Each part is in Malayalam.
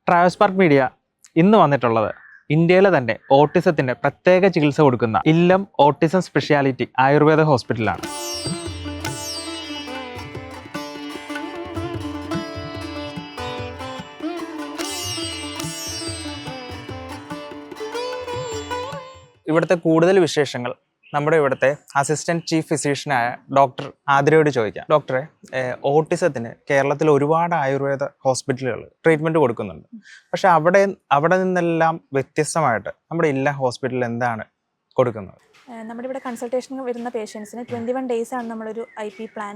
ട്രാവൽസ്പാർക്ക് മീഡിയ ഇന്ന് വന്നിട്ടുള്ളത് ഇന്ത്യയിലെ തന്നെ ഓട്ടിസത്തിൻ്റെ പ്രത്യേക ചികിത്സ കൊടുക്കുന്ന ഇല്ലം ഓട്ടിസം സ്പെഷ്യാലിറ്റി ആയുർവേദ ഹോസ്പിറ്റലാണ്. ഇവിടുത്തെ കൂടുതൽ വിശേഷങ്ങൾ നമ്മുടെ ഇവിടുത്തെ അസിസ്റ്റന്റ് ചീഫ് ഫിസിഷ്യനായ ഡോക്ടർ ആതിരയോട് ചോദിക്കാം. ഡോക്ടറെ, ഓട്ടിസത്തിന് കേരളത്തിൽ ഒരുപാട് ആയുർവേദ ഹോസ്പിറ്റലുകൾ ട്രീറ്റ്മെൻറ്റ് കൊടുക്കുന്നുണ്ട്. പക്ഷെ അവിടെ നിന്നെല്ലാം വ്യത്യസ്തമായിട്ട് നമ്മുടെ ഇല്ലം ഹോസ്പിറ്റലിൽ എന്താണ് കൊടുക്കുന്നത്? നമ്മുടെ ഇവിടെ കൺസൾട്ടേഷൻ വരുന്ന പേഷ്യൻസിന് 21 ഡേയ്സ് ആണ് നമ്മളൊരു IP പ്ലാൻ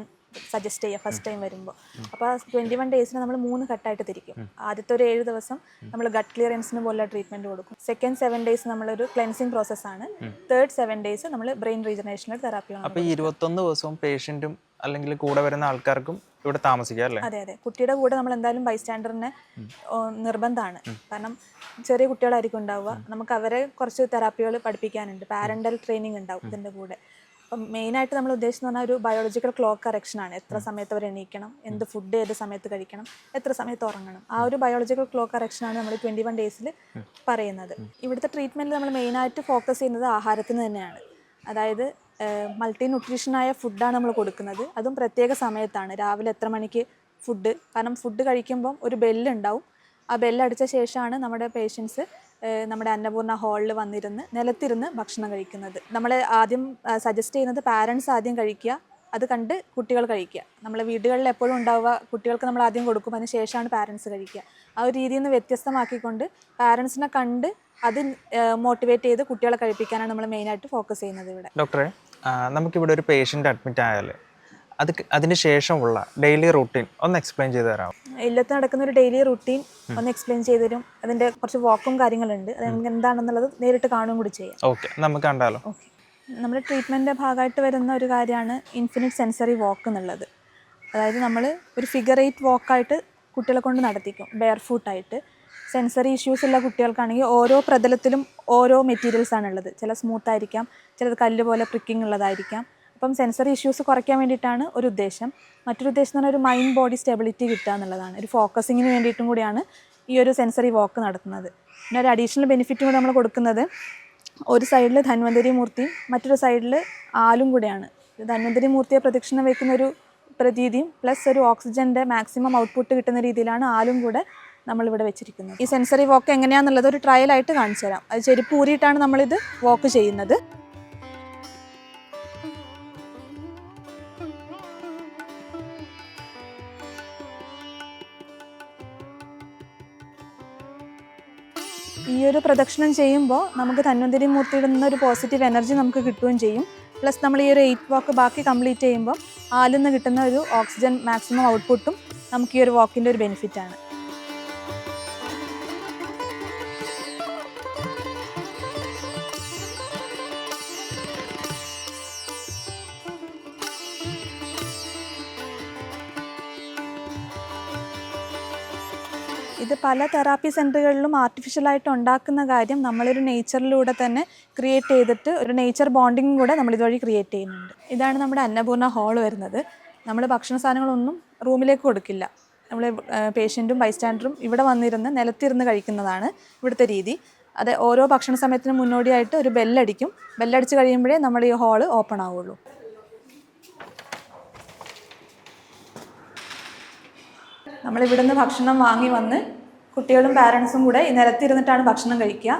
സജസ്റ്റ് ചെയ്യുക ഫസ്റ്റ് ടൈം വരുമ്പോൾ. അപ്പോൾ 21 ഡേയ്സിന് നമ്മൾ 3 ഘട്ടമായിട്ട് തിരിക്കും. ആദ്യത്തെ ഒരു 7 ദിവസം നമ്മൾ ഗട്ട് ക്ലിയറൻസിന് പോലുള്ള ട്രീറ്റ്മെൻറ്റ് കൊടുക്കും. സെക്കൻഡ് 7 ഡേയ്സ് നമ്മളൊരു ക്ലെൻസിങ് പ്രോസസ്സാണ്. തേർഡ് 7 ഡേയ്സ് നമ്മൾ ബ്രെയിൻ റീജനറേഷണൽ തെറാപ്പിയാണ്. അപ്പോൾ ഈ 21 ദിവസവും പേഷ്യൻറ്റും അല്ലെങ്കിൽ കൂടെ വരുന്ന ആൾക്കാർക്കും ഇവിടെ താമസിക്കാം അല്ലേ? അതെ. കുട്ടിയുടെ കൂടെ നമ്മൾ എന്തായാലും ബൈസ്റ്റാൻഡറിന് നിർബന്ധമാണ്. കാരണം ചെറിയ കുട്ടികളായിരിക്കും ഉണ്ടാവുക. നമുക്ക് അവരെ കുറച്ച് തെറാപ്പികൾ പഠിപ്പിക്കാനുണ്ട്. പാരൻ്റൽ ട്രെയിനിങ് ഉണ്ടാവും ഇതിൻ്റെ കൂടെ. അപ്പം മെയിനായിട്ട് നമ്മൾ ഉദ്ദേശിച്ചെന്ന് പറഞ്ഞാൽ ഒരു ബയോളജിക്കൽ ക്ലോക്ക് കറക്ഷനാണ്. എത്ര സമയത്ത് അവർ എണീക്കണം, എന്ത് ഫുഡ് ഏത് സമയത്ത് കഴിക്കണം, എത്ര സമയത്ത് ഉറങ്ങണം, ആ ഒരു ബയോളജിക്കൽ ക്ലോക്ക് കറക്ഷനാണ് നമ്മൾ 21 ഡേയ്സിൽ പറയുന്നത്. ഇവിടുത്തെ ട്രീറ്റ്മെൻറ്റിൽ നമ്മൾ മെയിനായിട്ട് ഫോക്കസ് ചെയ്യുന്നത് ആഹാരത്തിന് തന്നെയാണ്. അതായത് മൾട്ടി ന്യൂട്രീഷനായ ഫുഡാണ് നമ്മൾ കൊടുക്കുന്നത്. അതും പ്രത്യേക സമയത്താണ്. രാവിലെ എത്ര മണിക്ക് ഫുഡ്, കാരണം ഫുഡ് കഴിക്കുമ്പം ഒരു ബെല്ലുണ്ടാവും. ആ ബെല്ലടിച്ച ശേഷമാണ് നമ്മുടെ പേഷ്യൻസ് നമ്മുടെ അന്നപൂർണ്ണ ഹാളിൽ വന്നിരുന്ന് നിലത്തിരുന്ന് ഭക്ഷണം കഴിക്കുന്നത്. നമ്മൾ ആദ്യം സജസ്റ്റ് ചെയ്യുന്നത് പാരൻസ് ആദ്യം കഴിക്കുക, അത് കണ്ട് കുട്ടികൾ കഴിക്കുക. നമ്മളെ വീടുകളിൽ എപ്പോഴും ഉണ്ടാവുക കുട്ടികൾക്ക് നമ്മൾ ആദ്യം കൊടുക്കും, അതിന് ശേഷമാണ് പാരൻസ് കഴിക്കുക. ആ ഒരു രീതിയിൽ നിന്ന് വ്യത്യസ്തമാക്കിക്കൊണ്ട് പാരൻസിനെ കണ്ട് അത് മോട്ടിവേറ്റ് ചെയ്ത് കുട്ടികളെ കഴിപ്പിക്കാനാണ് നമ്മൾ മെയിനായിട്ട് ഫോക്കസ് ചെയ്യുന്നത് ഇവിടെ. ഡോക്ടറെ, നമുക്കിവിടെ ഒരു പേഷ്യൻ്റ് അഡ്മിറ്റ് ആയാൽ അതിന് ശേഷമുള്ള ഡെയിലി റൂട്ടീൻ ഒന്ന് എക്സ്പ്ലെയിൻ ചെയ്ത് തരാമോ? ഇല്ലത്ത് നടക്കുന്ന ഒരു ഡെയിലി റൂട്ടീൻ ഒന്ന് എക്സ്പ്ലെയിൻ ചെയ്ത് തരും. അതിൻ്റെ കുറച്ച് വാക്കും കാര്യങ്ങളുണ്ട്. അത് എന്താണെന്നുള്ളത് നേരിട്ട് കാണുകയും കൂടി ചെയ്യാം. ഓക്കെ, നമുക്ക് കണ്ടാലോ? ഓക്കെ. നമ്മുടെ ട്രീറ്റ്മെൻറ്റിൻ്റെ ഭാഗമായിട്ട് വരുന്ന ഒരു കാര്യമാണ് ഇൻഫിനിറ്റ് സെൻസറി വാക്ക് എന്നുള്ളത്. അതായത് നമ്മൾ ഒരു ഫിഗർ 8 വാക്കായിട്ട് കുട്ടികളെ കൊണ്ട് നടത്തിക്കും, ബെയർ ഫൂട്ടായിട്ട്. സെൻസറി ഇഷ്യൂസ് ഉള്ള കുട്ടികൾക്കാണെങ്കിൽ ഓരോ പ്രതലത്തിലും ഓരോ മെറ്റീരിയൽസ് ആണുള്ളത്. ചില സ്മൂത്ത് ആയിരിക്കാം, ചിലത് കല്ല് പോലെ പ്രിക്കിംഗ് ഉള്ളതായിരിക്കാം. അപ്പം സെൻസറി ഇഷ്യൂസ് കുറയ്ക്കാൻ വേണ്ടിയിട്ടാണ് ഒരു ഉദ്ദേശം. മറ്റൊരു ഉദ്ദേശം എന്ന് പറഞ്ഞാൽ ഒരു മൈൻഡ് ബോഡി സ്റ്റെബിലിറ്റി കിട്ടുക എന്നുള്ളതാണ്. ഒരു ഫോക്കസിങ്ങിന് വേണ്ടിയിട്ടും കൂടിയാണ് ഈ ഒരു സെൻസറി വാക്ക് നടത്തുന്നത്. പിന്നെ ഒരു അഡീഷണൽ ബെനിഫിറ്റും കൂടി നമ്മൾ കൊടുക്കുന്നത്, ഒരു സൈഡിൽ ധന്വന്തരി മൂർത്തിയും മറ്റൊരു സൈഡിൽ ആലും കൂടെയാണ്. ധന്വന്തരി മൂർത്തിയെ പ്രദക്ഷിണം വയ്ക്കുന്ന ഒരു പ്രതീതിയും പ്ലസ് ഒരു ഓക്സിജൻ്റെ മാക്സിമം ഔട്ട്പുട്ട് കിട്ടുന്ന രീതിയിലാണ് ആലും കൂടെ നമ്മളിവിടെ വെച്ചിരിക്കുന്നത്. ഈ സെൻസറി വാക്ക് എങ്ങനെയാണെന്നുള്ളത് ഒരു ട്രയലായിട്ട് കാണിച്ചു തരാം. അത് ചെരുപ്പ് ഊരിയിട്ടാണ് നമ്മളിത് വാക്ക് ചെയ്യുന്നത്. ഈ ഒരു പ്രദക്ഷിണം ചെയ്യുമ്പോൾ നമുക്ക് ധന്വന്തരി മൂർത്തിയുടെ നിന്നൊരു പോസിറ്റീവ് എനർജി നമുക്ക് കിട്ടുകയും ചെയ്യും. പ്ലസ് നമ്മൾ ഈ ഒരു 8 വാക്ക് ബാക്കി കംപ്ലീറ്റ് ചെയ്യുമ്പോൾ ആലിൽ നിന്ന് കിട്ടുന്ന ഒരു ഓക്സിജൻ മാക്സിമം ഔട്ട്പുട്ടും നമുക്ക് ഈ ഒരു വാക്കിൻ്റെ ഒരു ബെനിഫിറ്റാണ്. ഇത് പല തെറാപ്പി സെൻറ്ററുകളിലും ആർട്ടിഫിഷ്യലായിട്ട് ഉണ്ടാക്കുന്ന കാര്യം നമ്മളൊരു നേച്ചറിലൂടെ തന്നെ ക്രിയേറ്റ് ചെയ്തിട്ട് ഒരു നേച്ചർ ബോണ്ടിങ്ങും കൂടെ നമ്മളിതുവഴി ക്രിയേറ്റ് ചെയ്യുന്നുണ്ട്. ഇതാണ് നമ്മുടെ അന്നപൂർണ്ണ ഹാൾ വരുന്നത്. നമ്മൾ ഭക്ഷണ സാധനങ്ങളൊന്നും റൂമിലേക്ക് കൊടുക്കില്ല. നമ്മൾ പേഷ്യൻറ്റും ബൈസ്റ്റാൻഡറും ഇവിടെ വന്നിരുന്ന് നിലത്തിരുന്ന് കഴിക്കുന്നതാണ് ഇവിടുത്തെ രീതി. അത് ഓരോ ഭക്ഷണ സമയത്തിന് മുന്നോടിയായിട്ട് ഒരു ബെല്ലടിക്കും. ബെല്ലടിച്ച് കഴിയുമ്പോഴേ നമ്മൾ ഈ ഹാള് ഓപ്പൺ ആവുള്ളൂ. നമ്മളിവിടുന്ന് ഭക്ഷണം വാങ്ങി വന്ന് കുട്ടികളും പാരൻസും കൂടെ ഈ നിലത്തിരുന്നിട്ടാണ് ഭക്ഷണം കഴിക്കുക.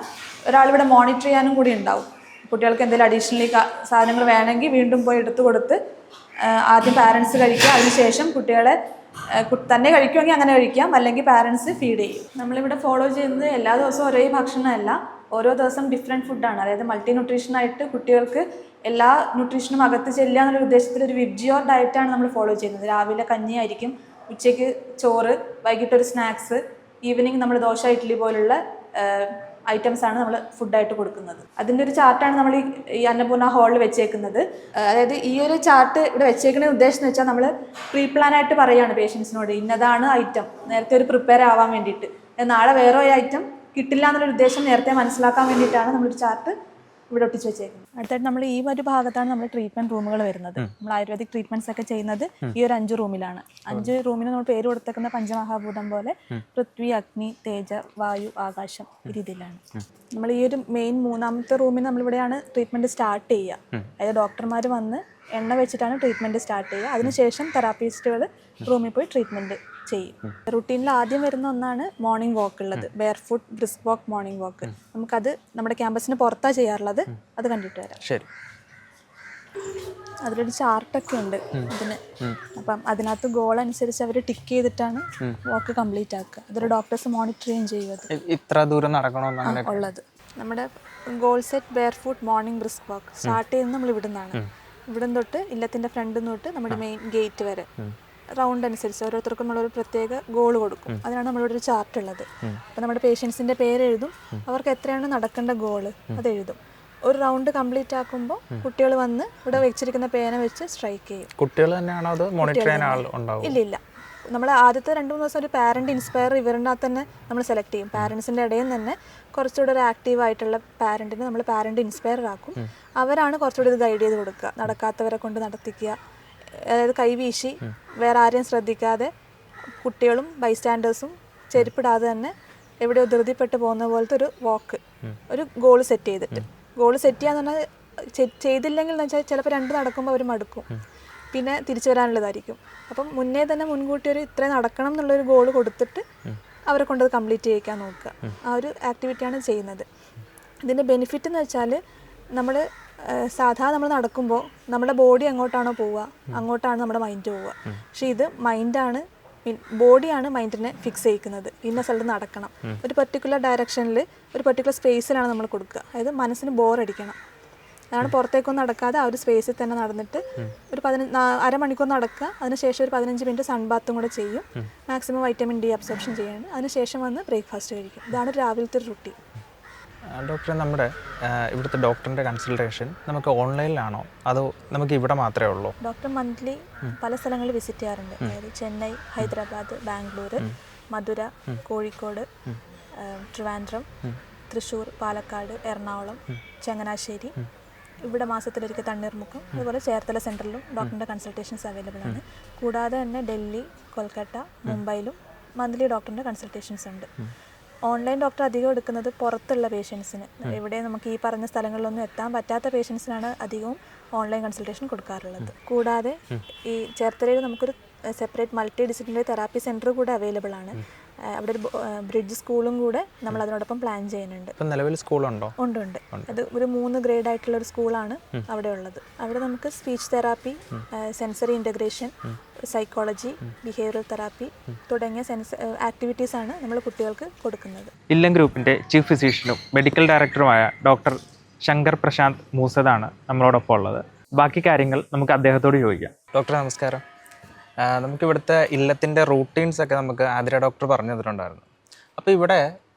ഒരാളിവിടെ മോണിറ്റർ ചെയ്യാനും കൂടി ഉണ്ടാവും. കുട്ടികൾക്ക് എന്തെങ്കിലും അഡീഷണലി സാധനങ്ങൾ വേണമെങ്കിൽ വീണ്ടും പോയി എടുത്തു കൊടുത്ത് ആദ്യം പാരൻസ് കഴിക്കുക, അതിനുശേഷം കുട്ടികളെ തന്നെ കഴിക്കുമെങ്കിൽ അങ്ങനെ കഴിക്കാം, അല്ലെങ്കിൽ പാരൻസ് ഫീഡ് ചെയ്യും. നമ്മളിവിടെ ഫോളോ ചെയ്യുന്നത് എല്ലാ ദിവസവും ഒരേ ഭക്ഷണമല്ല, ഓരോ ദിവസം ഡിഫറെൻറ്റ് ഫുഡാണ്. അതായത് മൾട്ടി ന്യൂട്രീഷനായിട്ട് കുട്ടികൾക്ക് എല്ലാ ന്യൂട്രീഷനും അകത്ത് ചെല്ലുക എന്നുള്ള ഉദ്ദേശത്തിൽ ഒരു വിബ്ജിയോർ ഡയറ്റാണ് നമ്മൾ ഫോളോ ചെയ്യുന്നത്. രാവിലെ കഞ്ഞിയായിരിക്കും, ഉച്ചയ്ക്ക് ചോറ്, വൈകിട്ടൊരു സ്നാക്സ്, ഈവനിങ് നമ്മൾ ദോശ ഇഡ്ഡലി പോലുള്ള ഐറ്റംസാണ് നമ്മൾ ഫുഡായിട്ട് കൊടുക്കുന്നത്. അതിൻ്റെ ഒരു ചാർട്ടാണ് നമ്മൾ ഈ അന്നപൂർണ്ണ ഹാളിൽ വെച്ചേക്കുന്നത്. അതായത് ഈ ഒരു ചാർട്ട് ഇവിടെ വെച്ചേക്കുന്ന ഉദ്ദേശം എന്ന് വെച്ചാൽ നമ്മൾ പ്രീ പ്ലാനായിട്ട് പറയുകയാണ് പേഷ്യൻസിനോട്, ഇന്നതാണ് ഐറ്റം, നേരത്തെ ഒരു പ്രിപ്പയർ ആവാൻ വേണ്ടിയിട്ട്. നാളെ വേറെ ഒരു ഐറ്റം കിട്ടില്ല എന്നുള്ളൊരു ഉദ്ദേശം നേരത്തെ മനസ്സിലാക്കാൻ വേണ്ടിയിട്ടാണ് നമ്മളൊരു ചാർട്ട് ഇവിടെ ഒട്ടിച്ച് വെച്ചേക്കുന്നത്. അടുത്തായിട്ട് നമ്മൾ ഈ ഒരു ഭാഗത്താണ് നമ്മൾ ട്രീറ്റ്മെന്റ് റൂമുകൾ വരുന്നത്. നമ്മൾ ആയുർവേദിക് ട്രീറ്റ്മെന്റ്സ് ഒക്കെ ചെയ്യുന്നത് ഈ ഒരു 5 റൂമിലാണ്. 5 റൂമിന് നമ്മൾ പേര് കൊടുത്തേക്കുന്ന പഞ്ചമഹാഭൂതം പോലെ പൃഥ്വി, അഗ്നി, തേജ, വായു, ആകാശം ഈ രീതിയിലാണ്. നമ്മൾ ഈ ഒരു മെയിൻ 3ാമത്തെ റൂമിൽ നമ്മളിവിടെയാണ് ട്രീറ്റ്മെന്റ് സ്റ്റാർട്ട് ചെയ്യുക. അതായത് ഡോക്ടർമാർ വന്ന് എണ്ണ വെച്ചിട്ടാണ് ട്രീറ്റ്മെന്റ് സ്റ്റാർട്ട് ചെയ്യുക. അതിനുശേഷം തെറാപ്പിസ്റ്റുകൾ റൂമിൽ പോയി ട്രീറ്റ്മെന്റ് ചെയ്യും. റുട്ടീനിൽ ആദ്യം വരുന്ന ഒന്നാണ് മോർണിംഗ് വാക്ക് ഉള്ളത്, ബെയർ ഫുട്ട് ബ്രിസ്ക് വാക്ക് മോർണിംഗ് വാക്ക്. നമുക്കത് നമ്മുടെ ക്യാമ്പസിന് പുറത്താണ് ചെയ്യാറുള്ളത്. അത് കണ്ടിട്ട് വരാം. ശരി. അതിലൊരു ചാർട്ടൊക്കെ ഉണ്ട് ഇതിന്. അപ്പം അതിനകത്ത് ഗോൾ അനുസരിച്ച് അവർ ടിക്ക് ചെയ്തിട്ടാണ് വാക്ക് കംപ്ലീറ്റ് ആക്കുക. അതൊരു ഡോക്ടേഴ്സ് മോണിറ്റർ ചെയ്യുന്നത്. ഇത്ര ദൂരം നടക്കണമെന്ന് ഉള്ളത്. നമ്മുടെ goal set bare foot morning brisk walk start ചെയ്യുന്നത് നമ്മൾ ഇവിടെ നിന്നാണ്. ഇവിടെ തൊട്ട് ഇല്ലത്തിൻ്റെ ഫ്രണ്ടിൽ നിന്ന് തൊട്ട് നമ്മുടെ മെയിൻ ഗേറ്റ് വരെ റൗണ്ട് അനുസരിച്ച് ഓരോരുത്തർക്കും നമ്മളൊരു പ്രത്യേക ഗോൾ കൊടുക്കും. അതിനാണ് നമ്മളിവിടെ ഒരു ചാർട്ട് ഉള്ളത്. അപ്പോൾ നമ്മുടെ പേഷ്യൻസിൻ്റെ പേര് എഴുതും, അവർക്ക് എത്രയാണ് നടക്കേണ്ട ഗോള് അത് എഴുതും. ഒരു റൗണ്ട് കംപ്ലീറ്റ് ആക്കുമ്പോൾ കുട്ടികൾ വന്ന് ഇവിടെ വെച്ചിരിക്കുന്ന പേന വെച്ച് സ്ട്രൈക്ക് ചെയ്യും. കുട്ടികൾ തന്നെയാണോ അത് മോണിറ്റർ ചെയ്യാൻ ആളുണ്ടാവും? ഇല്ല. നമ്മൾ ആദ്യത്തെ 2-3 ദിവസം ഒരു പാരന്റ് ഇൻസ്പയർ ഇവരിനകത്ത് തന്നെ നമ്മൾ സെലക്ട് ചെയ്യും. പാരൻസിൻ്റെ ഇടയിൽ തന്നെ കുറച്ചുകൂടെ ഒരു ആക്റ്റീവ് ആയിട്ടുള്ള പാരന്റിന് നമ്മൾ പാരന്റ് ഇൻസ്പയർ ആക്കും. അവരാണ് കുറച്ചുകൂടി ഇത് ഗൈഡ് ചെയ്ത് കൊടുക്കുക, നടക്കാത്തവരെ കൊണ്ട് നടത്തിക്കുക. അതായത് കൈവീശി വേറെ ആരെയും ശ്രദ്ധിക്കാതെ കുട്ടികളും ബൈസ്റ്റാൻഡേഴ്സും ചെരുപ്പിടാതെ തന്നെ എവിടെയോ ധൃതിപ്പെട്ട് പോകുന്ന പോലത്തെ ഒരു വാക്ക്, ഒരു ഗോൾ സെറ്റ് ചെയ്തിട്ട്. ഗോൾ സെറ്റ് ചെയ്യാന്ന് പറഞ്ഞാൽ ചെയ്തില്ലെങ്കിൽ എന്ന് വെച്ചാൽ ചിലപ്പോൾ 2 നടക്കുമ്പോൾ അവർ മടുക്കും, പിന്നെ തിരിച്ചു വരാനുള്ളതായിരിക്കും. അപ്പം മുന്നേ തന്നെ മുൻകൂട്ടി ഒരു ഇത്രയും നടക്കണം എന്നുള്ളൊരു ഗോൾ കൊടുത്തിട്ട് അവരെ കൊണ്ടത് കംപ്ലീറ്റ് ചെയ്യിക്കാൻ നോക്കുക. ആ ഒരു ആക്ടിവിറ്റിയാണ് ചെയ്യുന്നത്. ഇതിൻ്റെ ബെനിഫിറ്റ് എന്ന് വെച്ചാൽ നമ്മൾ സാധാരണ നമ്മൾ നടക്കുമ്പോൾ നമ്മുടെ ബോഡി എങ്ങോട്ടാണോ പോവുക അങ്ങോട്ടാണ് നമ്മുടെ മൈൻഡ് പോവുക. പക്ഷേ ഇത് മൈൻഡാണ്, ബോഡിയാണ് മൈൻഡിനെ ഫിക്സ് ചെയ്യിക്കുന്നത്. ഇന്ന സ്ഥലത്ത് നടക്കണം, ഒരു പെർട്ടിക്കുലർ ഡയറക്ഷനിൽ ഒരു പെർട്ടിക്കുലർ സ്പേസിലാണ് നമ്മൾ കൊടുക്കുക. അതായത് മനസ്സിന് ബോറടിക്കണം. അതാണ് പുറത്തേക്കൊന്നും നടക്കാതെ ആ ഒരു സ്പേസിൽ തന്നെ നടന്നിട്ട് ഒരു അരമണിക്കൂർ നടക്കുക. അതിനുശേഷം ഒരു 15 മിനിറ്റ് സൺബാത്തും കൂടെ ചെയ്യും. മാക്സിമം വൈറ്റമിൻ ഡി അബ്സോർപ്ഷൻ ചെയ്യാണ്. അതിനുശേഷം വന്ന് ബ്രേക്ക്ഫാസ്റ്റ് കഴിക്കും. ഇതാണ് രാവിലത്തെ ഒരു റുട്ടീൻ. ഡോക്ടറെ, നമ്മുടെ ഇവിടുത്തെ ഡോക്ടറിൻ്റെ കൺസൾട്ടേഷൻ നമുക്ക് ഓൺലൈനിലാണോ അതോ നമുക്ക് ഇവിടെ മാത്രമേ ഉള്ളൂ? ഡോക്ടർ മന്ത്ലി പല സ്ഥലങ്ങളിൽ വിസിറ്റ് ചെയ്യാറുണ്ട്. അതായത് ചെന്നൈ, ഹൈദരാബാദ്, ബാംഗ്ലൂർ, മധുര, കോഴിക്കോട്, ട്രിവാൻഡ്രം, തൃശ്ശൂർ, പാലക്കാട്, എറണാകുളം, ചങ്ങനാശ്ശേരി. ഇവിടെ മാസത്തിലൊരിക്കൽ തണ്ണീർമുക്കം, അതുപോലെ ചേർത്തല സെൻറ്ററിലും ഡോക്ടറിൻ്റെ കൺസൾട്ടേഷൻസ് അവൈലബിൾ ആണ്. കൂടാതെ തന്നെ ഡൽഹി, കൊൽക്കത്ത, മുംബൈയിലും മന്ത്ലി ഡോക്ടറിൻ്റെ കൺസൾട്ടേഷൻസ് ഉണ്ട്. ഓൺലൈൻ ഡോക്ടർ അധികം എടുക്കുന്നത് പുറത്തുള്ള പേഷ്യൻസിന്. ഇവിടെ നമുക്ക് ഈ പറഞ്ഞ സ്ഥലങ്ങളിലൊന്നും എത്താൻ പറ്റാത്ത പേഷ്യൻസിനാണ് അധികവും ഓൺലൈൻ കൺസൾട്ടേഷൻ കൊടുക്കാറുള്ളത്. കൂടാതെ ഈ ചേർത്തലയിൽ നമുക്കൊരു separate multi disciplinary therapy centre കൂടെ അവൈലബിൾ ആണ്. അവിടെ ഒരു ബ്രിഡ്ജ് സ്കൂളും കൂടെ നമ്മൾ അതിനോടൊപ്പം പ്ലാൻ ചെയ്യുന്നുണ്ട്. നിലവിൽ സ്കൂളുണ്ടോ? ഉണ്ട്. അത് ഒരു 3 ഗ്രേഡ് ആയിട്ടുള്ള ഒരു സ്കൂളാണ് അവിടെ ഉള്ളത്. അവിടെ നമുക്ക് speech therapy, sensory integration, psychology, behavioural therapy തുടങ്ങിയ ആക്ടിവിറ്റീസാണ് നമ്മൾ കുട്ടികൾക്ക് കൊടുക്കുന്നത്. ഇല്ലം ഗ്രൂപ്പിൻ്റെ ചീഫ് ഫിസിഷ്യനും മെഡിക്കൽ ഡയറക്ടറുമായ ഡോക്ടർ ശങ്കർ പ്രശാന്ത് മൂസതാണ് നമ്മളോടൊപ്പം ഉള്ളത്. ബാക്കി കാര്യങ്ങൾ നമുക്ക് അദ്ദേഹത്തോട് ചോദിക്കാം. ഡോക്ടർ നമസ്കാരം. നമുക്കിവിടുത്തെ ഇല്ലത്തിൻ്റെ റൂട്ടീൻസ് ഒക്കെ നമുക്ക് ആതിര ഡോക്ടർ പറഞ്ഞു തന്നിട്ടുണ്ടായിരുന്നു. അപ്പോൾ ഇവിടെ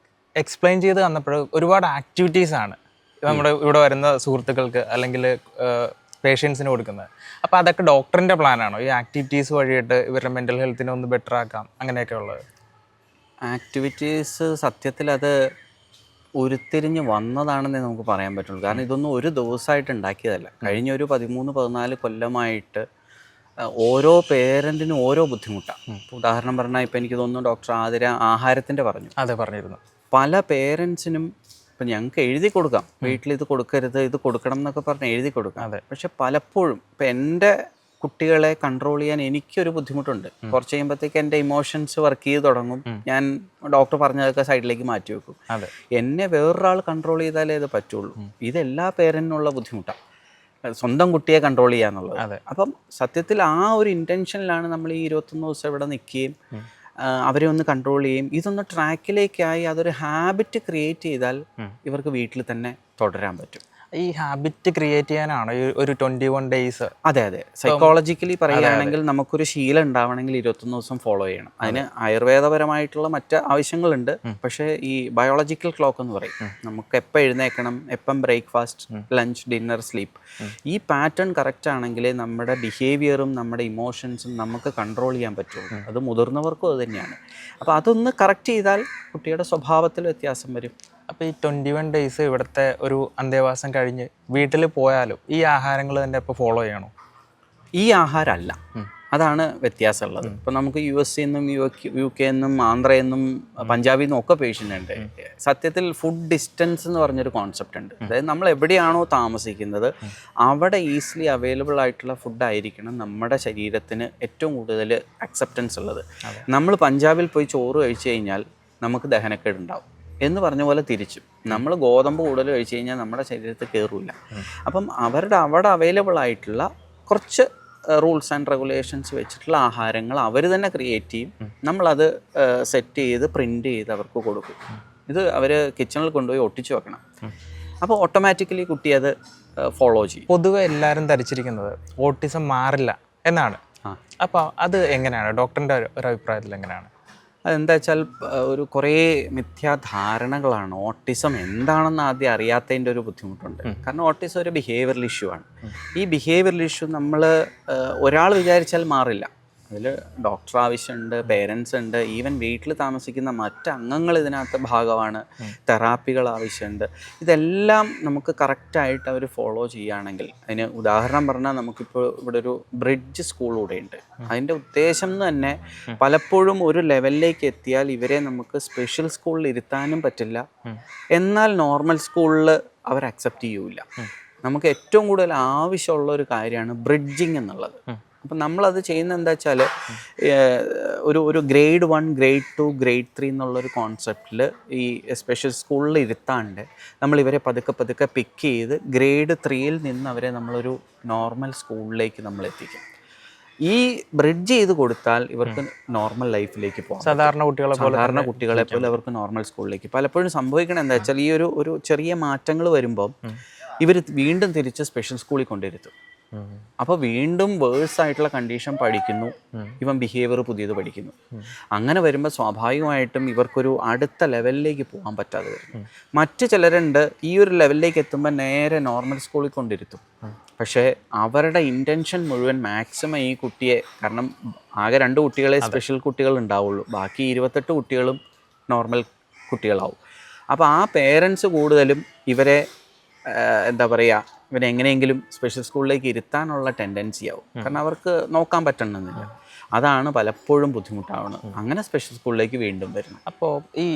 എക്സ്പ്ലെയിൻ ചെയ്ത് തന്നപ്പോൾ ഒരുപാട് ആക്ടിവിറ്റീസാണ് നമ്മുടെ ഇവിടെ വരുന്ന സുഹൃത്തുക്കൾക്ക് അല്ലെങ്കിൽ പേഷ്യൻസിന് കൊടുക്കുന്നത്. അപ്പോൾ അതൊക്കെ ഡോക്ടറിൻ്റെ പ്ലാനാണോ? ഈ ആക്ടിവിറ്റീസ് വഴിയിട്ട് ഇവരുടെ മെൻ്റൽ ഹെൽത്തിനെ ഒന്ന് ബെറ്റർ ആക്കാം അങ്ങനെയൊക്കെ ഉള്ളത്? ആക്ടിവിറ്റീസ് സത്യത്തിൽ അത് ഉരുത്തിരിഞ്ഞ് വന്നതാണെന്നേ നമുക്ക് പറയാൻ പറ്റുള്ളൂ. കാരണം ഇതൊന്നും ഒരു ദിവസമായിട്ട് ഉണ്ടാക്കിയതല്ല. കഴിഞ്ഞ ഒരു 13-14 കൊല്ലമായിട്ട് ഓരോ പേരൻറ്റിനും ഓരോ ബുദ്ധിമുട്ടാണ്. ഉദാഹരണം പറഞ്ഞാൽ ഇപ്പം എനിക്ക് തോന്നുന്നു ഡോക്ടർ ആതിര ആഹാരത്തിൻ്റെ പറഞ്ഞു. അതെ, പറഞ്ഞിരുന്നു. പല പേരൻസിനും ഇപ്പം ഞങ്ങൾക്ക് എഴുതി കൊടുക്കാം, വീട്ടിൽ ഇത് കൊടുക്കരുത് ഇത് കൊടുക്കണം എന്നൊക്കെ പറഞ്ഞ് എഴുതി കൊടുക്കാം. അതെ. പക്ഷെ പലപ്പോഴും ഇപ്പം എൻ്റെ കുട്ടികളെ കൺട്രോൾ ചെയ്യാൻ എനിക്കൊരു ബുദ്ധിമുട്ടുണ്ട്. കുറച്ച് കഴിയുമ്പോഴത്തേക്ക് എൻ്റെ ഇമോഷൻസ് വർക്ക് ചെയ്ത് തുടങ്ങും. ഞാൻ ഡോക്ടർ പറഞ്ഞതൊക്കെ സൈഡിലേക്ക് മാറ്റി വെക്കും. അതെ. എന്നെ വേറൊരാൾ കൺട്രോൾ ചെയ്താലേ ഇത് പറ്റുള്ളൂ. ഇതെല്ലാ പേരൻറ്റിനുള്ള ബുദ്ധിമുട്ടാണ്, സ്വന്തം കുട്ടിയെ കൺട്രോൾ ചെയ്യാന്നുള്ളത്. അതെ. അപ്പം സത്യത്തിൽ ആ ഒരു ഇൻറ്റൻഷനിലാണ് നമ്മൾ ഈ 21 ദിവസം ഇവിടെ നിൽക്കുകയും അവരെ ഒന്ന് കൺട്രോൾ ചെയ്യും. ഇതൊന്ന് ട്രാക്കിലേക്കായി അതൊരു ഹാബിറ്റ് ക്രിയേറ്റ് ചെയ്താൽ ഇവർക്ക് വീട്ടിൽ തന്നെ തുടരാൻ പറ്റും. ഈ ഹാബിറ്റ് ക്രിയേറ്റ് ചെയ്യാനാണ് ഒരു 21 ഡേയ്സ്? അതെ. സൈക്കോളജിക്കലി പറയുകയാണെങ്കിൽ നമുക്കൊരു ശീലം ഉണ്ടാവണമെങ്കിൽ 21 ദിവസം ഫോളോ ചെയ്യണം. അതിന് ആയുർവേദപരമായിട്ടുള്ള മറ്റ് ആവശ്യങ്ങളുണ്ട്. പക്ഷേ ഈ ബയോളജിക്കൽ ക്ലോക്ക് എന്ന് പറയും, നമുക്ക് എപ്പോൾ എഴുന്നേക്കണം, എപ്പം ബ്രേക്ക്ഫാസ്റ്റ്, ലഞ്ച്, ഡിന്നർ, സ്ലീപ്പ്, ഈ പാറ്റേൺ കറക്റ്റ് ആണെങ്കിൽ നമ്മുടെ ബിഹേവിയറും നമ്മുടെ ഇമോഷൻസും നമുക്ക് കൺട്രോൾ ചെയ്യാൻ പറ്റുള്ളൂ. അത് മുതിർന്നവർക്കും അത് തന്നെയാണ്. അപ്പോൾ അതൊന്ന് കറക്റ്റ് ചെയ്താൽ കുട്ടിയുടെ സ്വഭാവത്തിൽ വ്യത്യാസം വരും. അപ്പോൾ ഈ 21 ഡേയ്സ് ഇവിടുത്തെ ഒരു അന്തേവാസം കഴിഞ്ഞ് വീട്ടിൽ പോയാലും ഈ ആഹാരങ്ങൾ തന്നെ ഇപ്പോൾ ഫോളോ ചെയ്യണോ? ഈ ആഹാരമല്ല, അതാണ് വ്യത്യാസമുള്ളത്. ഇപ്പം നമുക്ക് US നിന്നും UK നിന്നും ആന്ധ്രയിൽ നിന്നും പഞ്ചാബിൽ നിന്നും ഒക്കെ പേഷ്യൻ്റ് ഉണ്ട്. സത്യത്തിൽ ഫുഡ് ഡിസ്റ്റൻസ് എന്ന് പറഞ്ഞൊരു കോൺസെപ്റ്റ് ഉണ്ട്. അതായത് നമ്മൾ എവിടെയാണോ താമസിക്കുന്നത് അവിടെ ഈസിലി അവൈലബിൾ ആയിട്ടുള്ള ഫുഡ് ആയിരിക്കണം നമ്മുടെ ശരീരത്തിന് ഏറ്റവും കൂടുതൽ അക്സെപ്റ്റൻസ് ഉള്ളത്. നമ്മൾ പഞ്ചാബിൽ പോയി ചോറ് കഴിച്ചു കഴിഞ്ഞാൽ നമുക്ക് ദഹനക്കേടുണ്ടാവും എന്ന് പറഞ്ഞ പോലെ തിരിച്ചും നമ്മൾ ഗോതമ്പ് കൂടുതൽ കഴിച്ചു കഴിഞ്ഞാൽ നമ്മുടെ ശരീരത്തിൽ കയറില്ല. അപ്പം അവരുടെ അവിടെ അവൈലബിൾ ആയിട്ടുള്ള കുറച്ച് റൂൾസ് ആൻഡ് റെഗുലേഷൻസ് വെച്ചിട്ടുള്ള ആഹാരങ്ങൾ അവർ തന്നെ ക്രിയേറ്റ് ചെയ്യും. നമ്മളത് സെറ്റ് ചെയ്ത് പ്രിൻ്റ് ചെയ്ത് അവർക്ക് കൊടുക്കും. ഇത് അവർ കിച്ചണിൽ കൊണ്ടുപോയി ഒട്ടിച്ചു വെക്കണം. അപ്പോൾ ഓട്ടോമാറ്റിക്കലി കുട്ടി അത് ഫോളോ ചെയ്യും. പൊതുവെ എല്ലാവരും ധരിച്ചിരിക്കുന്നത് ഓട്ടിസം മാറില്ല എന്നാണ്. അപ്പോൾ അത് എങ്ങനെയാണ് ഡോക്ടറിൻ്റെ ഒരു അഭിപ്രായത്തിൽ എങ്ങനെയാണ്? അതെന്താ വെച്ചാൽ ഒരു കുറേ മിഥ്യാധാരണകളാണ്. ഓട്ടിസം എന്താണെന്ന് ആദ്യം അറിയാത്തതിൻ്റെ ഒരു ബുദ്ധിമുട്ടുണ്ട്. കാരണം ഓട്ടിസം ഒരു ബിഹേവിയറൽ ഇഷ്യൂ ആണ്. ഈ ബിഹേവിയറൽ ഇഷ്യൂ നമ്മൾ ഒരാൾ വിചാരിച്ചാൽ മാറില്ല. അതിൽ ഡോക്ടർ ആവശ്യമുണ്ട്, പേരൻസ് ഉണ്ട്, ഈവൻ വീട്ടിൽ താമസിക്കുന്ന മറ്റ് അംഗങ്ങൾ ഇതിനകത്ത് ഭാഗമാണ്, തെറാപ്പികൾ ആവശ്യമുണ്ട്. ഇതെല്ലാം നമുക്ക് കറക്റ്റായിട്ട് അവർ ഫോളോ ചെയ്യുകയാണെങ്കിൽ, അതിന് ഉദാഹരണം പറഞ്ഞാൽ നമുക്കിപ്പോൾ ഇവിടെ ഒരു ബ്രിഡ്ജ് സ്കൂൾ കൂടെ ഉണ്ട്. അതിൻ്റെ ഉദ്ദേശം എന്ന് തന്നെ പലപ്പോഴും ഒരു ലെവലിലേക്ക് എത്തിയാൽ ഇവരെ നമുക്ക് സ്പെഷ്യൽ സ്കൂളിൽ ഇരുത്താനും പറ്റില്ല, എന്നാൽ നോർമൽ സ്കൂളിൽ അവർ അക്സെപ്റ്റ് ചെയ്യൂല. നമുക്ക് ഏറ്റവും കൂടുതൽ ആവശ്യമുള്ള ഒരു കാര്യമാണ് ബ്രിഡ്ജിങ് എന്നുള്ളത്. അപ്പം നമ്മളത് ചെയ്യുന്നത് എന്താ വെച്ചാൽ ഒരു ഗ്രേഡ് 1, ഗ്രേഡ് 2, ഗ്രേഡ് 3 എന്നുള്ളൊരു കോൺസെപ്റ്റിൽ ഈ സ്പെഷ്യൽ സ്കൂളിൽ ഇരുത്താണ്ട് നമ്മളിവരെ പതുക്കെ പിക്ക് ചെയ്ത് ഗ്രേഡ് 3യിൽ നിന്ന് അവരെ നമ്മളൊരു നോർമൽ സ്കൂളിലേക്ക് നമ്മൾ എത്തിക്കും. ഈ ബ്രിഡ്ജ് ചെയ്ത് കൊടുത്താൽ ഇവർക്ക് നോർമൽ ലൈഫിലേക്ക് പോകാം. സാധാരണ കുട്ടികളെ പോലെ അവർക്ക് നോർമൽ സ്കൂളിലേക്ക്. പലപ്പോഴും സംഭവിക്കണം എന്താ വെച്ചാൽ ഈ ഒരു ചെറിയ മാറ്റങ്ങൾ വരുമ്പോൾ ഇവർ വീണ്ടും തിരിച്ച് സ്പെഷ്യൽ സ്കൂളിൽ കൊണ്ടിരുത്തും. അപ്പോൾ വീണ്ടും വേഴ്സ് ആയിട്ടുള്ള കണ്ടീഷൻ പഠിക്കുന്നു, ഇവൻ ബിഹേവിയർ പുതിയത് പഠിക്കുന്നു. അങ്ങനെ വരുമ്പോൾ സ്വാഭാവികമായിട്ടും ഇവർക്കൊരു അടുത്ത ലെവലിലേക്ക് പോകാൻ പറ്റാതെ വരുന്നു. മറ്റു ചിലരുണ്ട് ഈ ഒരു ലെവലിലേക്ക് എത്തുമ്പോൾ നേരെ നോർമൽ സ്കൂളിൽ കൊണ്ടിരുത്തും. പക്ഷേ അവരുടെ ഇൻറ്റൻഷൻ മുഴുവൻ മാക്സിമം ഈ കുട്ടിയെ, കാരണം ആകെ 2 കുട്ടികളെ സ്പെഷ്യൽ കുട്ടികൾ ഉണ്ടാവുള്ളൂ, ബാക്കി 28 കുട്ടികളും നോർമൽ കുട്ടികളാവും. അപ്പോൾ ആ പേരൻസ് കൂടുതലും ഇവരെ എന്താ പറയുക, ഇവരെ എങ്ങനെയെങ്കിലും സ്പെഷ്യൽ സ്കൂളിലേക്ക് ഇരുത്താനുള്ള ടെൻഡൻസി ആവും. കാരണം അവർക്ക് നോക്കാൻ പറ്റണമെന്നില്ല. അതാണ് പലപ്പോഴും ബുദ്ധിമുട്ടാവുന്നത്. അങ്ങനെ സ്പെഷ്യൽ സ്കൂളിലേക്ക് വീണ്ടും വരുന്നു. അപ്പോൾ ഈ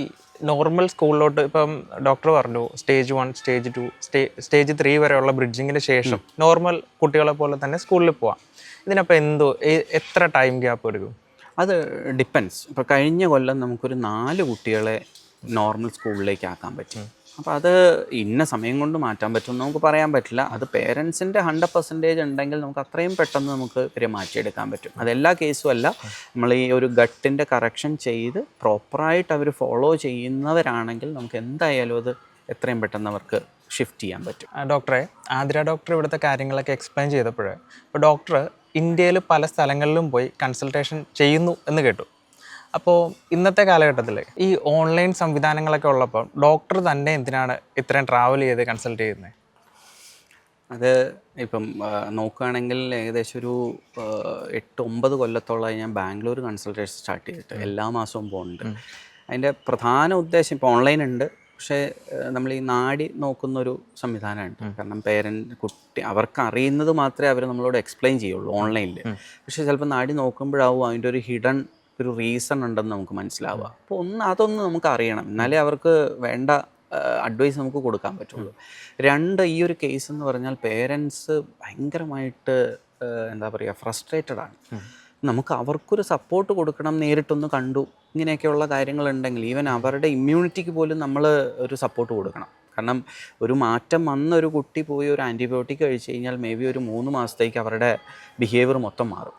നോർമൽ സ്കൂളിലോട്ട് ഇപ്പം ഡോക്ടർ പറഞ്ഞു സ്റ്റേജ് 1, സ്റ്റേജ് 2, സ്റ്റേജ് 3 വരെയുള്ള ബ്രിഡ്ജിങ്ങിന് ശേഷം നോർമൽ കുട്ടികളെ പോലെ തന്നെ സ്കൂളിൽ പോവാം. ഇതിനപ്പോൾ എത്ര ടൈം ഗ്യാപ്പ് എടുക്കും? അത് ഡിപ്പെൻസ്. ഇപ്പോൾ കഴിഞ്ഞ കൊല്ലം നമുക്കൊരു 4 കുട്ടികളെ നോർമൽ സ്കൂളിലേക്ക് ആക്കാൻ പറ്റും. അപ്പോൾ അത് ഇന്ന സമയം കൊണ്ട് മാറ്റാൻ പറ്റുമെന്ന് നമുക്ക് പറയാൻ പറ്റില്ല. അത് പേരൻസിൻ്റെ 100% ഉണ്ടെങ്കിൽ നമുക്ക് അത്രയും പെട്ടെന്ന് നമുക്ക് ഇവരെ മാറ്റിയെടുക്കാൻ പറ്റും. അതെല്ലാ കേസും അല്ല. നമ്മൾ ഈ ഒരു ഗട്ടിൻ്റെ കറക്ഷൻ ചെയ്ത് പ്രോപ്പറായിട്ട് അവർ ഫോളോ ചെയ്യുന്നവരാണെങ്കിൽ നമുക്ക് എന്തായാലും അത് എത്രയും പെട്ടെന്ന് അവർക്ക് ഷിഫ്റ്റ് ചെയ്യാൻ പറ്റും. ഡോക്ടറെ, ആതിര ഡോക്ടർ ഇവിടുത്തെ കാര്യങ്ങളൊക്കെ എക്സ്പ്ലെയിൻ ചെയ്തപ്പോൾ ഇപ്പോൾ ഡോക്ടർ ഇന്ത്യയിൽ പല സ്ഥലങ്ങളിലും പോയി കൺസൾട്ടേഷൻ ചെയ്യുന്നു എന്ന് കേട്ടു. അപ്പോൾ ഇന്നത്തെ കാലഘട്ടത്തിൽ ഈ ഓൺലൈൻ സംവിധാനങ്ങളൊക്കെ ഉള്ളപ്പോൾ ഡോക്ടർ തന്നെ എന്തിനാണ് ഇത്രയും ട്രാവൽ ചെയ്ത് കൺസൾട്ട് ചെയ്യുന്നത്? അത് ഇപ്പം നോക്കുകയാണെങ്കിൽ ഏകദേശം ഒരു 8-9 കൊല്ലത്തോളമായി ഞാൻ ബാംഗ്ലൂർ കൺസൾട്ടേഷൻ സ്റ്റാർട്ട് ചെയ്തിട്ട് എല്ലാ മാസവും പോകുന്നുണ്ട്. അതിൻ്റെ പ്രധാന ഉദ്ദേശം ഇപ്പോൾ ഓൺലൈൻ ഉണ്ട്, പക്ഷേ നമ്മൾ ഈ നാടി നോക്കുന്നൊരു സംവിധാനമുണ്ട്. കാരണം കുട്ടി അവർക്ക് അറിയുന്നത് മാത്രമേ അവർ നമ്മളോട് എക്സ്പ്ലെയിൻ ചെയ്യുള്ളൂ ഓൺലൈനിൽ. പക്ഷേ ചിലപ്പോൾ നാടി നോക്കുമ്പോഴാവും അതിൻ്റെ ഒരു ഹിഡൻ ഒരു റീസൺ ഉണ്ടെന്ന് നമുക്ക് മനസ്സിലാവുക. അപ്പോൾ അതൊന്ന് നമുക്ക് അറിയണം, എന്നാലേ അവർക്ക് വേണ്ട അഡ്വൈസ് നമുക്ക് കൊടുക്കാൻ പറ്റുള്ളൂ. 2, ഈ ഒരു കേസ് എന്ന് പറഞ്ഞാൽ പേരൻസ് ഭയങ്കരമായിട്ട് എന്താ പറയുക, ഫ്രസ്ട്രേറ്റഡ് ആണ്. നമുക്ക് അവർക്കൊരു സപ്പോർട്ട് കൊടുക്കണം, നേരിട്ടൊന്ന് കണ്ടു ഇങ്ങനെയൊക്കെയുള്ള കാര്യങ്ങളുണ്ടെങ്കിൽ ഈവൻ അവരുടെ ഇമ്മ്യൂണിറ്റിക്ക് പോലും നമ്മൾ ഒരു സപ്പോർട്ട് കൊടുക്കണം. കാരണം ഒരു മാറ്റം വന്നൊരു കുട്ടി പോയി ഒരു ആൻറ്റിബയോട്ടിക് കഴിച്ച് കഴിഞ്ഞാൽ മേ ബി ഒരു 3 മാസത്തേക്ക് അവരുടെ ബിഹേവിയർ മൊത്തം മാറും.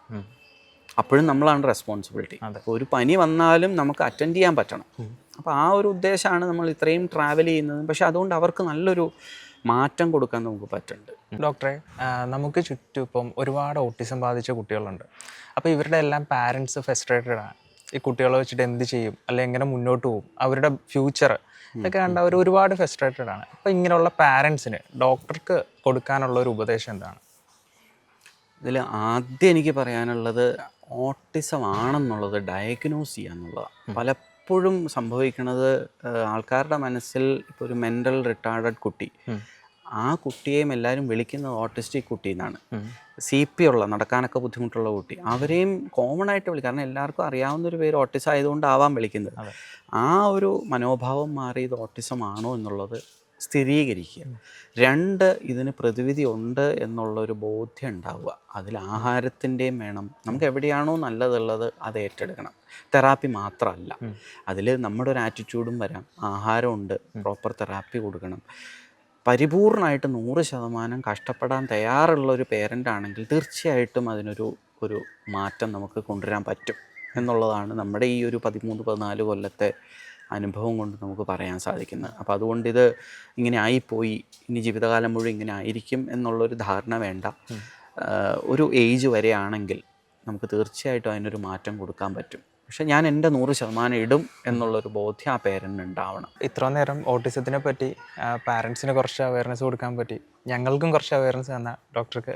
അപ്പോഴും നമ്മളാണ് റെസ്പോൺസിബിലിറ്റി. അപ്പോൾ ഒരു പനി വന്നാലും നമുക്ക് അറ്റൻഡ് ചെയ്യാൻ പറ്റണം. അപ്പോൾ ആ ഒരു ഉദ്ദേശമാണ് നമ്മൾ ഇത്രയും ട്രാവൽ ചെയ്യുന്നത്. പക്ഷെ അതുകൊണ്ട് അവർക്ക് നല്ലൊരു മാറ്റം കൊടുക്കാൻ നമുക്ക് പറ്റുന്നുണ്ട്. ഡോക്ടറെ, നമുക്ക് ചുറ്റും ഇപ്പം ഒരുപാട് ഓട്ടിസം ബാധിച്ച കുട്ടികളുണ്ട്. അപ്പോൾ ഇവരുടെ എല്ലാം പാരൻസ് ഫ്രസ്ട്രേറ്റഡ് ആണ്. ഈ കുട്ടികളെ വെച്ചിട്ട് എന്ത് ചെയ്യും, അല്ലെങ്കിൽ എങ്ങനെ മുന്നോട്ട് പോകും, അവരുടെ ഫ്യൂച്ചർ ഇതൊക്കെ കണ്ട് അവർ ഒരുപാട് ഫ്രസ്ട്രേറ്റഡ് ആണ്. അപ്പോൾ ഇങ്ങനെയുള്ള പാരൻസിന് ഡോക്ടർക്ക് കൊടുക്കാനുള്ള ഒരു ഉപദേശം എന്താണ്? ഇതിൽ ആദ്യം എനിക്ക് പറയാനുള്ളത് ഓട്ടിസം ആണെന്നുള്ളത് ഡയഗ്നോസ് ചെയ്യുക എന്നുള്ളതാണ്. പലപ്പോഴും സംഭവിക്കുന്നത് ആൾക്കാരുടെ മനസ്സിൽ ഇപ്പോൾ ഒരു മെൻ്റൽ റിട്ടാർഡഡ് കുട്ടി, ആ കുട്ടിയെയും എല്ലാവരും വിളിക്കുന്നത് ഓട്ടിസ്റ്റിക് കുട്ടി എന്നാണ്. CP ഉള്ള, നടക്കാനൊക്കെ ബുദ്ധിമുട്ടുള്ള കുട്ടി, അവരെയും കോമൺ ആയിട്ട് വിളിക്കും. കാരണം എല്ലാവർക്കും അറിയാവുന്നൊരു പേര് ഓട്ടിസം ആയതുകൊണ്ടാവാം വിളിക്കുന്നത്. ആ ഒരു മനോഭാവം മാറി ഇത് ഓട്ടിസം ആണോ എന്നുള്ളത് സ്ഥിരീകരിക്കുക. 2, ഇതിന് പ്രതിവിധി ഉണ്ട് എന്നുള്ളൊരു ബോധ്യം ഉണ്ടാവുക. അതിൽ ആഹാരത്തിൻ്റെയും വേണം. നമുക്ക് എവിടെയാണോ നല്ലതുള്ളത് അത് ഏറ്റെടുക്കണം. തെറാപ്പി മാത്രമല്ല, അതിൽ നമ്മുടെ ഒരു ആറ്റിറ്റ്യൂഡും വരാം. ആഹാരമുണ്ട്, പ്രോപ്പർ തെറാപ്പി കൊടുക്കണം. പരിപൂർണമായിട്ട് 100% കഷ്ടപ്പെടാൻ തയ്യാറുള്ള ഒരു പേരൻ്റ് ആണെങ്കിൽ തീർച്ചയായിട്ടും ഒരു മാറ്റം നമുക്ക് കൊണ്ടുവരാൻ പറ്റും എന്നുള്ളതാണ് നമ്മുടെ ഈ ഒരു 13-14 കൊല്ലത്തെ അനുഭവം കൊണ്ട് നമുക്ക് പറയാൻ സാധിക്കുന്നത്. അപ്പോൾ അതുകൊണ്ട് ഇത് ഇങ്ങനെ ആയിപ്പോയി, ഇനി ജീവിതകാലം മുഴുവൻ ഇങ്ങനെ ആയിരിക്കും എന്നുള്ളൊരു ധാരണ വേണ്ട. ഒരു ഏജ് വരെയാണെങ്കിൽ നമുക്ക് തീർച്ചയായിട്ടും അതിനൊരു മാറ്റം കൊടുക്കാൻ പറ്റും. പക്ഷെ ഞാൻ എൻ്റെ 100% ഇടും എന്നുള്ളൊരു ബോധ്യം ആ പേരൻറ്റിന് ഉണ്ടാവണം. ഇത്ര നേരം ഓട്ടിസത്തിനെ പറ്റി പാരൻസിന് കുറച്ച് അവയർനെസ് കൊടുക്കാൻ പറ്റി, ഞങ്ങൾക്കും കുറച്ച് അവയർനെസ് തന്ന ഡോക്ടർക്ക്